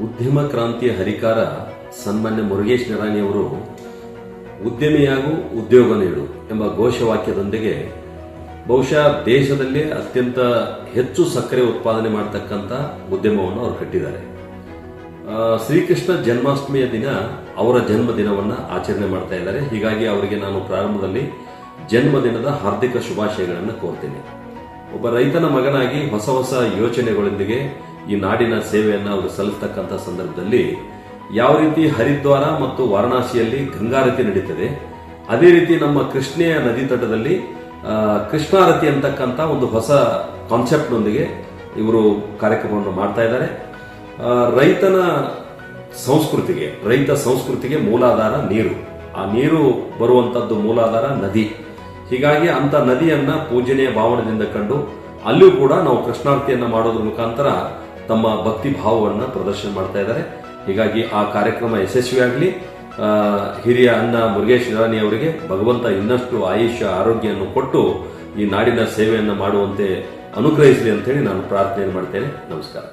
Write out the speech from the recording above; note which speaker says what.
Speaker 1: ಉದ್ಯಮ ಕ್ರಾಂತಿಯ ಹರಿಕಾರ ಸನ್ಮಾನ್ಯ ಮುರುಗೇಶ್ ನಿರಾಣಿಯವರು ಉದ್ಯಮಿಯಾಗು ಉದ್ಯೋಗ ನೀಡು ಎಂಬ ಘೋಷವಾಕ್ಯದೊಂದಿಗೆ ಬಹುಶಃ ದೇಶದಲ್ಲೇ ಅತ್ಯಂತ ಹೆಚ್ಚು ಸಕ್ಕರೆ ಉತ್ಪಾದನೆ ಮಾಡತಕ್ಕಂಥ ಉದ್ಯಮವನ್ನು ಅವರು ಕಟ್ಟಿದ್ದಾರೆ. ಶ್ರೀಕೃಷ್ಣ ಜನ್ಮಾಷ್ಟಮಿಯ ದಿನ ಅವರ ಜನ್ಮದಿನವನ್ನು ಆಚರಣೆ ಮಾಡ್ತಾ ಇದ್ದಾರೆ. ಹೀಗಾಗಿ ಅವರಿಗೆ ನಾನು ಪ್ರಾರಂಭದಲ್ಲಿ ಜನ್ಮದಿನದ ಹಾರ್ದಿಕ ಶುಭಾಶಯಗಳನ್ನು ಕೋರ್ತೇನೆ. ಒಬ್ಬ ರೈತನ ಮಗನಾಗಿ ಹೊಸ ಹೊಸ ಯೋಚನೆಗಳೊಂದಿಗೆ ಈ ನಾಡಿನ ಸೇವೆಯನ್ನು ಅವರು ಸಲ್ಲಿಸತಕ್ಕಂಥ ಸಂದರ್ಭದಲ್ಲಿ ಯಾವ ರೀತಿ ಹರಿದ್ವಾರ ಮತ್ತು ವಾರಣಾಸಿಯಲ್ಲಿ ಗಂಗಾರತಿ ನಡೀತದೆ, ಅದೇ ರೀತಿ ನಮ್ಮ ಕೃಷ್ಣೆಯ ನದಿ ತಟದಲ್ಲಿ ಕೃಷ್ಣಾರತಿ ಅಂತಕ್ಕಂಥ ಒಂದು ಹೊಸ ಕಾನ್ಸೆಪ್ಟ್ನೊಂದಿಗೆ ಇವರು ಕಾರ್ಯಕ್ರಮವನ್ನು ಮಾಡ್ತಾ ಇದ್ದಾರೆ. ರೈತ ಸಂಸ್ಕೃತಿಗೆ ಮೂಲಾಧಾರ ನೀರು, ಆ ನೀರು ಬರುವಂತದ್ದು ಮೂಲಾಧಾರ ನದಿ. ಹೀಗಾಗಿ ಅಂತ ನದಿಯನ್ನ ಪೂಜನೀಯ ಭಾವನೆಯಿಂದ ಕಂಡು ಅಲ್ಲಿಯೂ ಕೂಡ ನಾವು ಕೃಷ್ಣಾರತಿಯನ್ನ ಮಾಡೋದ್ರ ಮುಖಾಂತರ ತಮ್ಮ ಭಕ್ತಿ ಭಾವವನ್ನು ಪ್ರದರ್ಶನ ಮಾಡ್ತಾ ಇದ್ದಾರೆ. ಹೀಗಾಗಿ ಆ ಕಾರ್ಯಕ್ರಮ ಯಶಸ್ವಿಯಾಗಲಿ. ಹಿರಿಯ ಅಣ್ಣ ಮುರುಗೇಶ್ ನಿರಾಣಿ ಅವರಿಗೆ ಭಗವಂತ ಇನ್ನಷ್ಟು ಆಯುಷ್ಯ ಆರೋಗ್ಯವನ್ನು ಕೊಟ್ಟು ಈ ನಾಡಿನ ಸೇವೆಯನ್ನು ಮಾಡುವಂತೆ ಅನುಗ್ರಹಿಸಲಿ ಅಂತೇಳಿ ನಾನು ಪ್ರಾರ್ಥನೆ ಮಾಡ್ತೇನೆ. ನಮಸ್ಕಾರ.